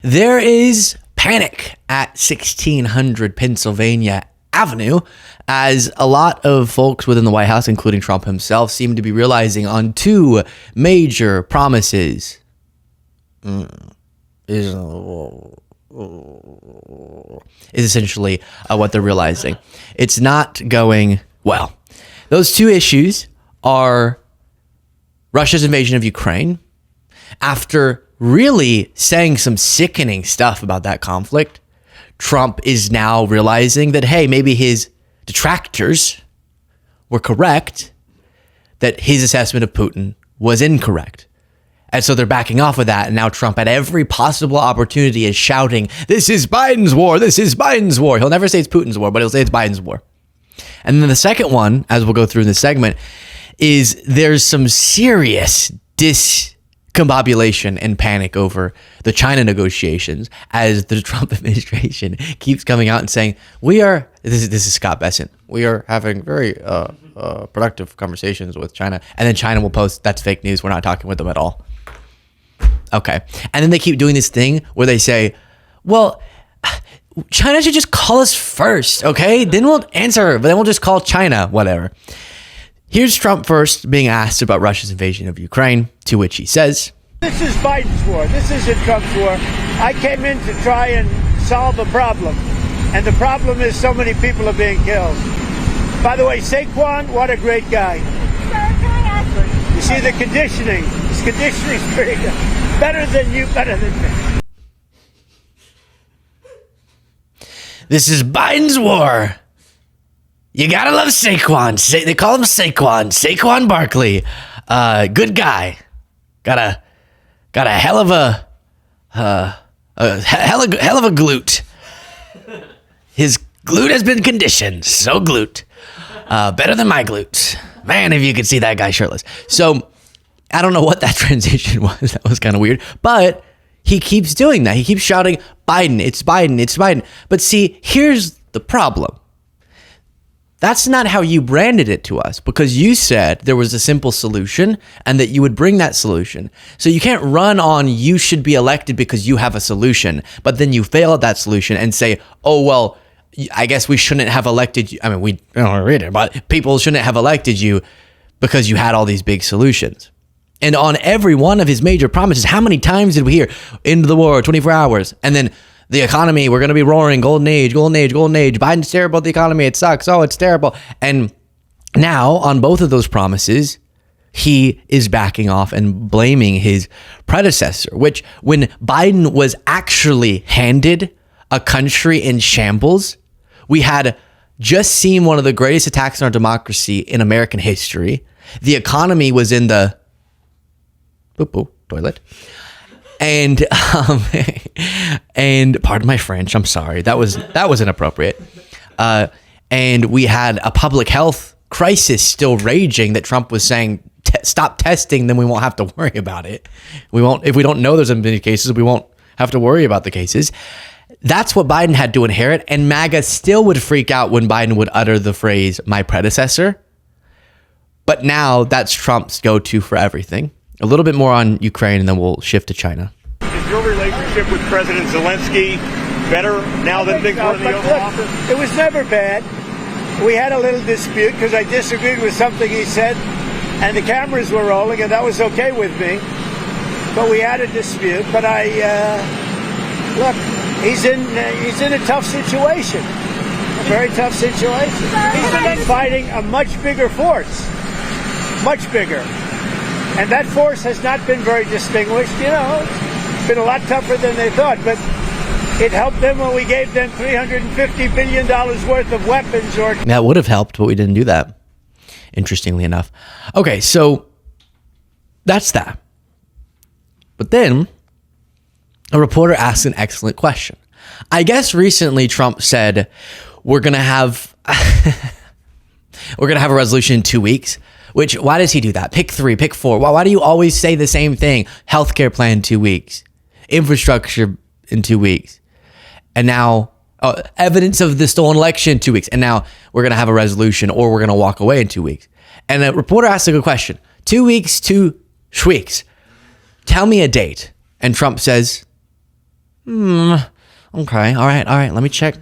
There is panic at 1600 Pennsylvania Avenue as a lot of folks within the White House, including Trump himself, seem to be realizing on two major promises. Is essentially what they're realizing. It's not going well. Those two issues are Russia's invasion of Ukraine. After really saying some sickening stuff about that conflict, Trump is now realizing that, hey, maybe his detractors were correct, that his assessment of Putin was incorrect. And so they're backing off of that. And now Trump, at every possible opportunity, is shouting, this is Biden's war. This is Biden's war. He'll never say it's Putin's war, but he'll say it's Biden's war. And then the second one, as we'll go through in this segment, is there's some serious discombobulation and panic over the China negotiations as the Trump administration keeps coming out and saying, this is Scott Bessent, we are having very productive conversations with China. And then China will post, that's fake news. We're not talking with them at all. Okay. And then they keep doing this thing where they say, well, China should just call us first, okay? Then we'll answer, but then we'll just call China, whatever. Here's Trump first being asked about Russia's invasion of Ukraine, to which he says, this is Biden's war. This isn't Trump's war. I came in to try and solve a problem. And the problem is so many people are being killed. By the way, Saquon, what a great guy. Sir, can I ask you? You see the conditioning. His conditioning's pretty good. Better than you, better than me. this is Biden's war. You gotta love Saquon. They call him Saquon Barkley. Good guy. Got a hell of a glute. His glute has been conditioned. So glute. Better than my glutes. Man, if you could see that guy shirtless. So I don't know what that transition was. That was kind of weird. But he keeps doing that. He keeps shouting, Biden, it's Biden, it's Biden. But see, here's the problem. That's not how you branded it to us, because you said there was a simple solution and that you would bring that solution. So you can't run on you should be elected because you have a solution, but then you fail at that solution and say, oh, well, I guess we shouldn't have elected you. I mean, we don't read it, but people shouldn't have elected you because you had all these big solutions. And on every one of his major promises, how many times did we hear end the war, 24 hours, and then the economy, we're going to be roaring, golden age. Biden's terrible at the economy. It sucks. Oh, it's terrible. And now on both of those promises, he is backing off and blaming his predecessor, which when Biden was actually handed a country in shambles, we had just seen one of the greatest attacks on our democracy in American history. The economy was in the toilet. And pardon my French, I'm sorry. That was inappropriate. And we had a public health crisis still raging that Trump was saying, stop testing, then we won't have to worry about it. If we don't know there's many cases, we won't have to worry about the cases. That's what Biden had to inherit. And MAGA still would freak out when Biden would utter the phrase, my predecessor. But now that's Trump's go-to for everything. A little bit more on Ukraine, and then we'll shift to China. Is your relationship with President Zelensky better now than things were in the Oval Office? It was never bad. We had a little dispute because I disagreed with something he said, and the cameras were rolling, and that was okay with me. But we had a dispute. But look, he's in a tough situation, a very tough situation. He's fighting a much bigger force, much bigger. And that force has not been very distinguished. You know, it's been a lot tougher than they thought. But it helped them when we gave them $350 billion worth of weapons. That would have helped, but we didn't do that, interestingly enough. Okay, so that's that. But then a reporter asked an excellent question. I guess recently Trump said, we're going to have a resolution in 2 weeks. Which, why does he do that? Pick 3, pick 4. Why do you always say the same thing? Healthcare plan in 2 weeks. Infrastructure in 2 weeks. And now, evidence of the stolen election in 2 weeks. And now we're going to have a resolution, or we're going to walk away in 2 weeks. And a reporter asked a good question. 2 weeks, 2 weeks. Tell me a date. And Trump says, Okay. All right. Let me check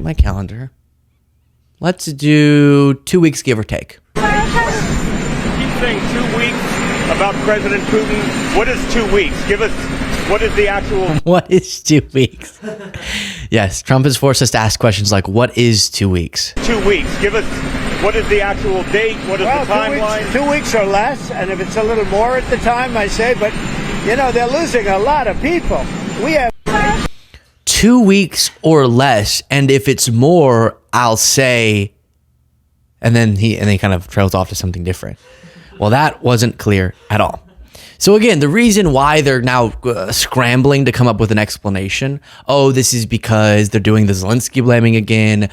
my calendar. Let's do 2 weeks, give or take. Keep saying 2 weeks about President Putin. What is 2 weeks? Give us, what is the actual... What is 2 weeks? Yes, Trump has forced us to ask questions like, what is 2 weeks? 2 weeks. Give us, what is the actual date? What is the timeline? 2 weeks or less, and if it's a little more at the time, I say, but, they're losing a lot of people. We have... 2 weeks or less, and if it's more, I'll say, and then he kind of trails off to something different. Well, that wasn't clear at all. So again, the reason why they're now scrambling to come up with an explanation, this is because they're doing the Zelensky blaming again.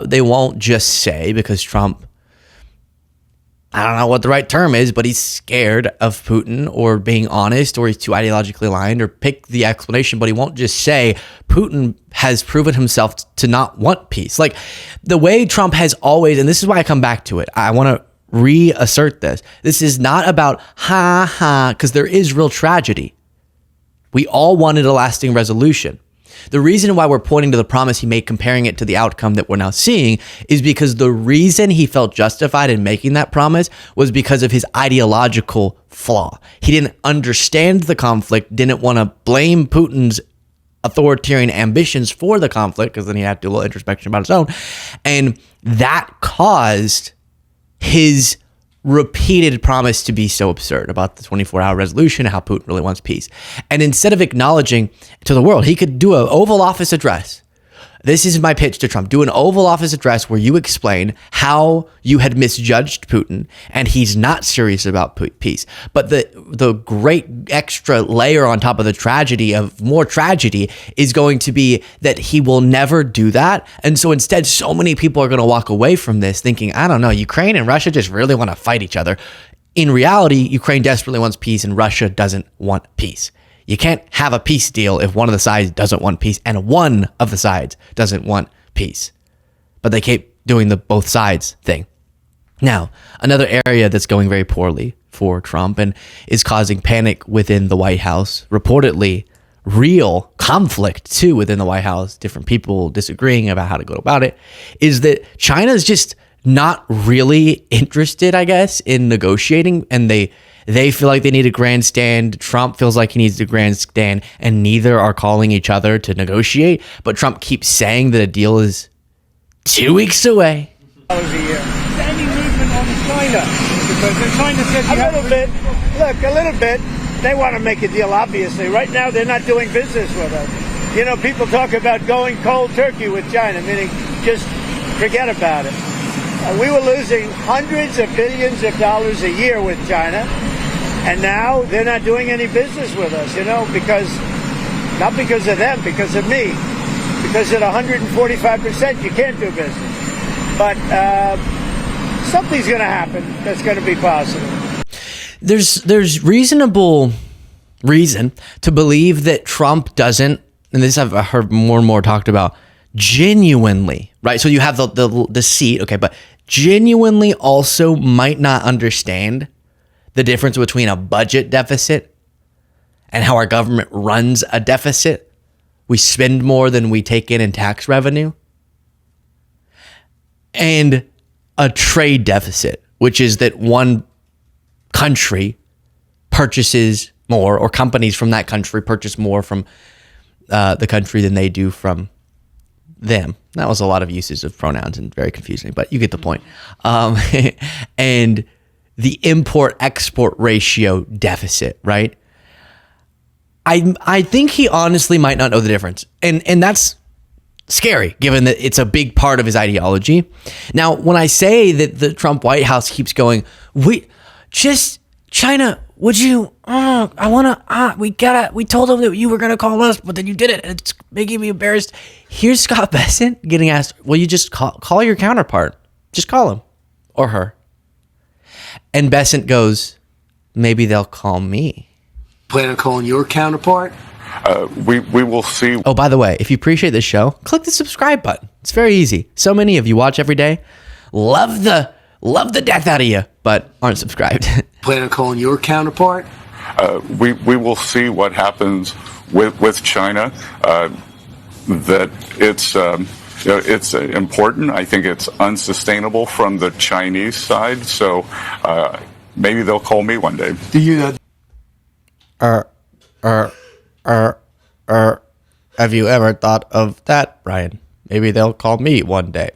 They won't just say, because Trump, I don't know what the right term is, but he's scared of Putin or being honest, or he's too ideologically aligned, or pick the explanation, but he won't just say Putin has proven himself to not want peace. Like the way Trump has always, and this is why I come back to it. I want to reassert this. This is not about because there is real tragedy. We all wanted a lasting resolution. The reason why we're pointing to the promise he made, comparing it to the outcome that we're now seeing, is because the reason he felt justified in making that promise was because of his ideological flaw. He didn't understand the conflict, didn't want to blame Putin's authoritarian ambitions for the conflict, because then he'd have to do a little introspection about his own. And that caused his repeated promise to be so absurd about the 24-hour resolution, how Putin really wants peace. And instead of acknowledging to the world, he could do an Oval Office address. This is my pitch to Trump. Do an Oval Office address where you explain how you had misjudged Putin and he's not serious about peace. But the great extra layer on top of the tragedy of more tragedy is going to be that he will never do that. And so instead, so many people are going to walk away from this thinking, I don't know, Ukraine and Russia just really want to fight each other. In reality, Ukraine desperately wants peace and Russia doesn't want peace. You can't have a peace deal if one of the sides doesn't want peace and one of the sides doesn't want peace. But they keep doing the both sides thing. Now, another area that's going very poorly for Trump and is causing panic within the White House, reportedly real conflict too within the White House, different people disagreeing about how to go about it, is that China is just not really interested, I guess, in negotiating, and they feel like they need a grandstand. Trump feels like he needs a grandstand, and neither are calling each other to negotiate. But Trump keeps saying that a deal is 2 weeks away. A year. Any movement on China? Because China said a little bit. They want to make a deal, obviously. Right now, they're not doing business with us. People talk about going cold turkey with China, meaning just forget about it. We were losing hundreds of billions of dollars a year with China, and now they're not doing any business with us, not because of them, because of me. Because at 145%, you can't do business. But something's going to happen that's going to be positive. There's reasonable reason to believe that Trump doesn't, and this I've heard more and more talked about, genuinely, right? So you have the seat, okay, but genuinely also might not understand the difference between a budget deficit and how our government runs a deficit. We spend more than we take in tax revenue. And a trade deficit, which is that one country purchases more, or companies from that country purchase more from the country than they do from them. That was a lot of uses of pronouns and very confusing, but you get the point. And the import-export ratio deficit, right? I think he honestly might not know the difference. And that's scary, given that it's a big part of his ideology. Now, when I say that the Trump White House keeps going, China, would you, we told them that you were going to call us, but then you did it, and it's making me embarrassed. Here's Scott Bessent getting asked, will you just call your counterpart? Just call him or her. And Bessent goes, maybe they'll call me. Plan on calling your counterpart? We will see. Oh, by the way, if you appreciate this show, click the subscribe button. It's very easy. So many of you watch every day, love the death out of you, but aren't subscribed. Plan on calling your counterpart? We will see what happens with China, that it's important. I think it's unsustainable from the Chinese side. So maybe they'll call me one day. Do you know? Have you ever thought of that, Brian? Maybe they'll call me one day.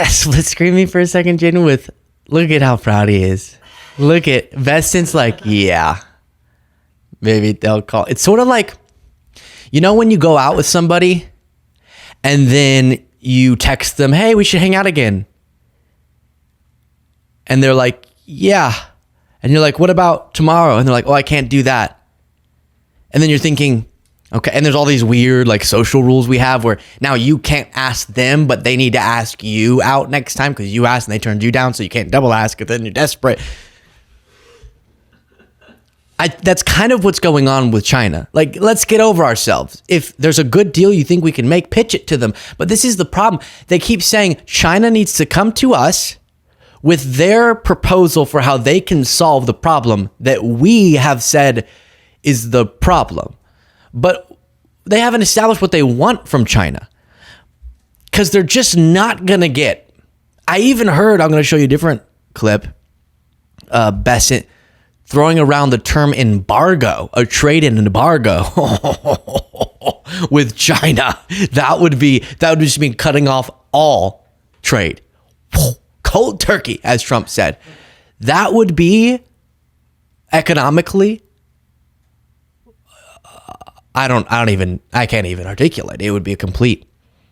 Split screen me for a second, Jaden, with look at how proud he is. Look at Veston's like, yeah. Maybe they'll call. It's sort of like, you know, when you go out with somebody and then you text them, hey, we should hang out again. And they're like, yeah. And you're like, what about tomorrow? And they're like, oh, I can't do that. And then you're thinking, okay. And there's all these weird like social rules we have where now you can't ask them, but they need to ask you out next time because you asked and they turned you down. So you can't double ask it. Then you're desperate. That's kind of what's going on with China. Like, let's get over ourselves. If there's a good deal you think we can make, pitch it to them. But this is the problem. They keep saying China needs to come to us with their proposal for how they can solve the problem that we have said is the problem. But they haven't established what they want from China because they're just not going to get. I even heard, I'm going to show you a different clip, Bessent throwing around the term embargo, a trade embargo with China. That would just mean cutting off all trade. Cold turkey, as Trump said. That would be economically, I can't even articulate. It would be a complete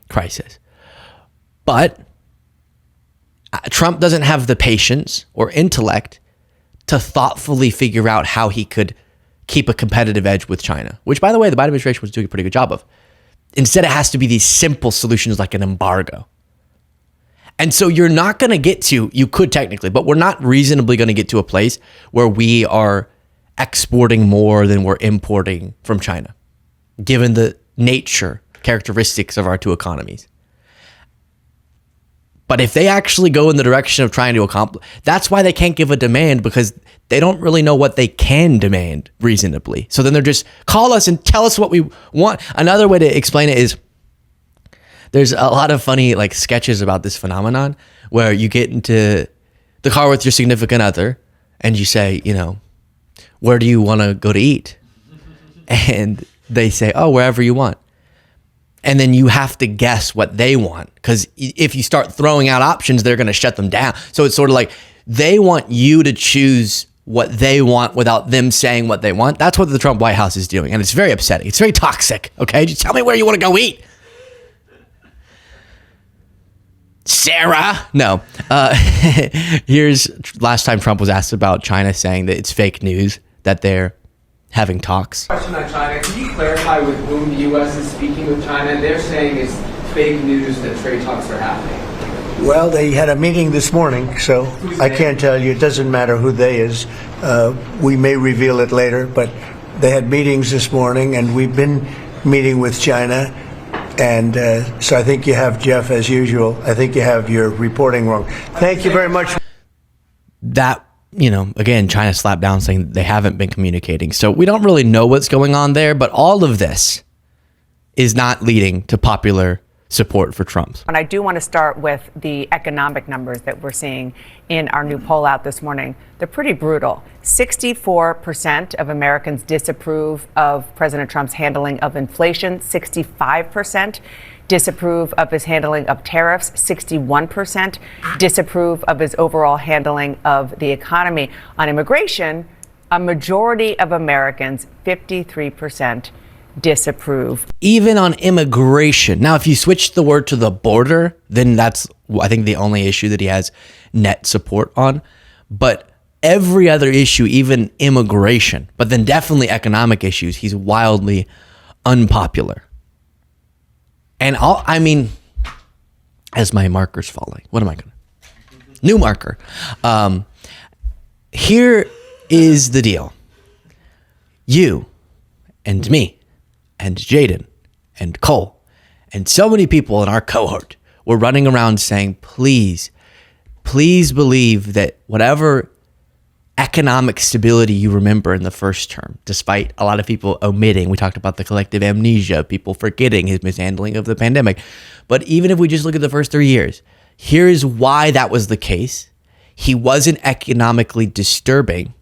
crisis. But Trump doesn't have the patience or intellect to thoughtfully figure out how he could keep a competitive edge with China, which, by the way, the Biden administration was doing a pretty good job of. Instead, it has to be these simple solutions like an embargo. And so you're not going to get to, you could technically, but we're not reasonably going to get to a place where we are exporting more than we're importing from China, given the nature, characteristics of our two economies. But if they actually go in the direction of trying to accomplish, that's why they can't give a demand, because they don't really know what they can demand reasonably. So then they're just, call us and tell us what we want. Another way to explain it is, there's a lot of funny like sketches about this phenomenon where you get into the car with your significant other and you say, you know, where do you want to go to eat? And they say, oh, wherever you want. And then you have to guess what they want, because if you start throwing out options, they're going to shut them down. So it's sort of like they want you to choose what they want without them saying what they want. That's what the Trump White House is doing. And it's very upsetting. It's very toxic. Okay. Just tell me where you want to go eat. Sarah. No. Here's last time Trump was asked about China, saying that it's fake news that they're having talks. Question on China. Can you clarify with whom the U.S. is speaking with China? They're saying it's fake news that trade talks are happening. Well, they had a meeting this morning, so I can't tell you. It doesn't matter who they is. We may reveal it later, but they had meetings this morning, and we've been meeting with China. And so I think you have, Jeff, as usual, I think you have your reporting wrong. Thank you very much. That, you know, again, China slapped down saying they haven't been communicating. So we don't really know what's going on there, but all of this is not leading to popular support for Trump. And I do want to start with the economic numbers that we're seeing in our new poll out this morning. They're pretty brutal. 64% of Americans disapprove of President Trump's handling of inflation. 65% disapprove of his handling of tariffs. 61% disapprove of his overall handling of the economy. On immigration, a majority of Americans, 53%, disapprove. Even on immigration. Now, if you switch the word to the border, then that's, I think, the only issue that he has net support on. But every other issue, even immigration, but then definitely economic issues, he's wildly unpopular. And I mean, as my marker's falling, what am I going to? New marker. Here is the deal. You and me and Jaden and Cole and so many people in our cohort were running around saying, please believe that whatever economic stability you remember in the first term, despite a lot of people omitting. We talked about the collective amnesia, people forgetting his mishandling of the pandemic. But even if we just look at the first 3 years, here's why that was the case. He wasn't economically disturbing.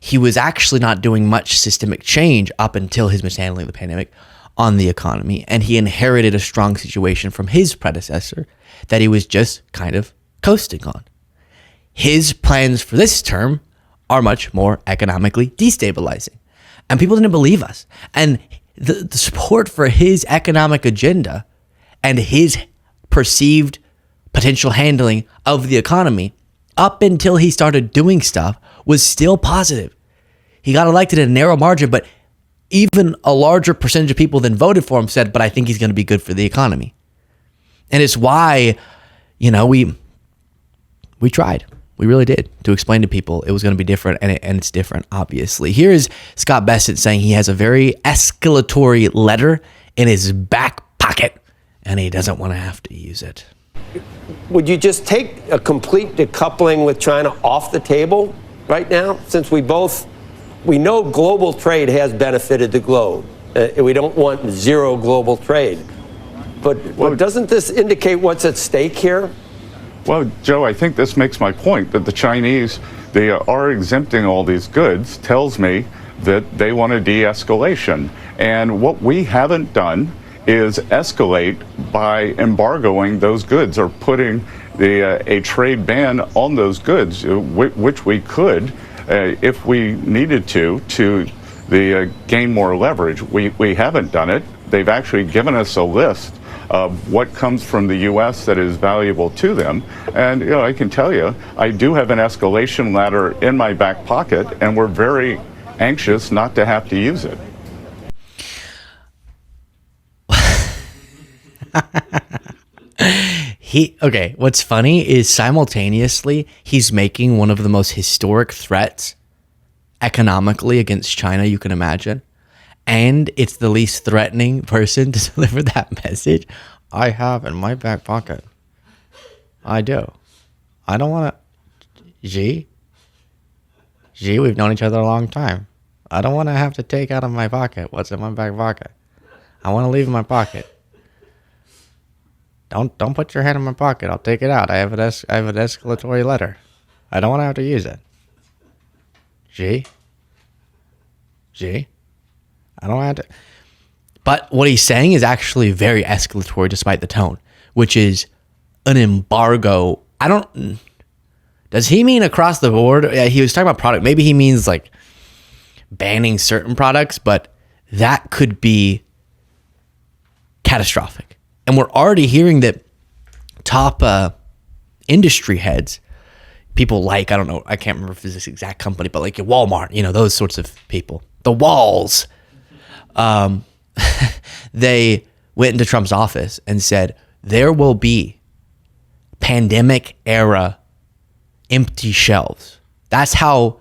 He was actually not doing much systemic change up until his mishandling of the pandemic on the economy. And he inherited a strong situation from his predecessor that he was just kind of coasting on. His plans for this term are much more economically destabilizing. And people didn't believe us. And the support for his economic agenda and his perceived potential handling of the economy up until he started doing stuff was still positive. He got elected in a narrow margin, but even a larger percentage of people than voted for him said, but I think he's going to be good for the economy. And it's why, we tried. We really did, to explain to people it was going to be different, and it's different, obviously. Here is Scott Bessent saying he has a very escalatory letter in his back pocket, and he doesn't want to have to use it. Would you just take a complete decoupling with China off the table right now, since we know global trade has benefited the globe. We don't want zero global trade. But doesn't this indicate what's at stake here? Well, Joe, I think this makes my point that the Chinese, they are exempting all these goods, tells me that they want a de-escalation. And what we haven't done is escalate by embargoing those goods or putting a trade ban on those goods, which we could, if we needed to gain more leverage. We haven't done it. They've actually given us a list of what comes from the U.S. that is valuable to them. And, I can tell you, I do have an escalation ladder in my back pocket, and we're very anxious not to have to use it. What's funny is simultaneously he's making one of the most historic threats economically against China you can imagine. And it's the least threatening person to deliver that message. I have in my back pocket. I do. I don't want to. Xi, we've known each other a long time. I don't want to have to take out of my pocket what's in my back pocket. I want to leave in my pocket. Don't put your hand in my pocket. I'll take it out. I have an escalatory letter. I don't want to have to use it. Xi, I don't have to. But what he's saying is actually very escalatory despite the tone, which is an embargo. Does he mean across the board? Yeah, he was talking about product. Maybe he means like banning certain products, but that could be catastrophic. And we're already hearing that top industry heads, people like, I don't know, I can't remember if it's this exact company, but like Walmart, those sorts of people, the Walls, they went into Trump's office and said, there will be pandemic era empty shelves. That's how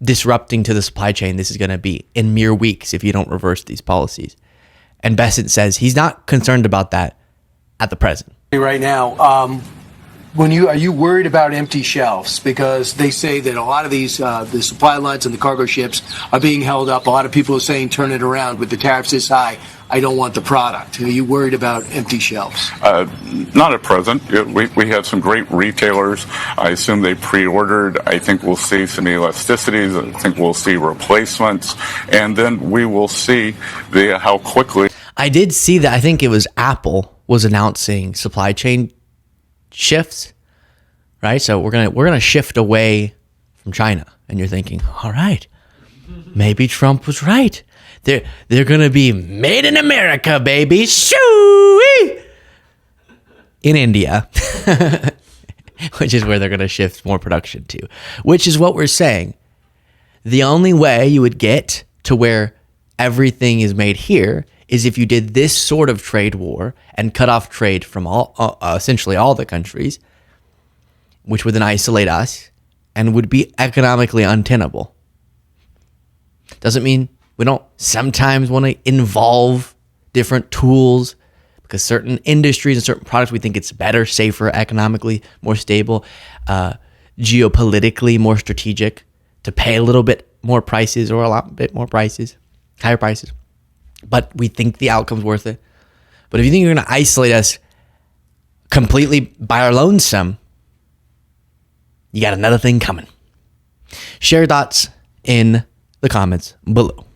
disrupting to the supply chain this is going to be in mere weeks if you don't reverse these policies. And Bessent says he's not concerned about that at the present. Right now, are you worried about empty shelves? Because they say that a lot of these, the supply lines and the cargo ships are being held up. A lot of people are saying, turn it around. With the tariffs this high, I don't want the product. Are you worried about empty shelves? Not at present. We have some great retailers. I assume they pre-ordered. I think we'll see some elasticities. I think we'll see replacements. And then we will see how quickly. I did see that. I think it was Apple was announcing supply chain shifts, right? So we're gonna shift away from China, and you're thinking, all right, maybe Trump was right. They're gonna be made in America, baby, shoo in India, which is where they're gonna shift more production to. Which is what we're saying. The only way you would get to where everything is made here is if you did this sort of trade war and cut off trade from essentially all the countries, which would then isolate us and would be economically untenable. Doesn't mean we don't sometimes want to involve different tools because certain industries and certain products we think it's better, safer, economically more stable. geopolitically more strategic to pay a little bit more prices or a lot bit more prices, higher prices. But we think the outcome's worth it. But if you think you're going to isolate us completely by our lonesome, you got another thing coming. Share your thoughts in the comments below.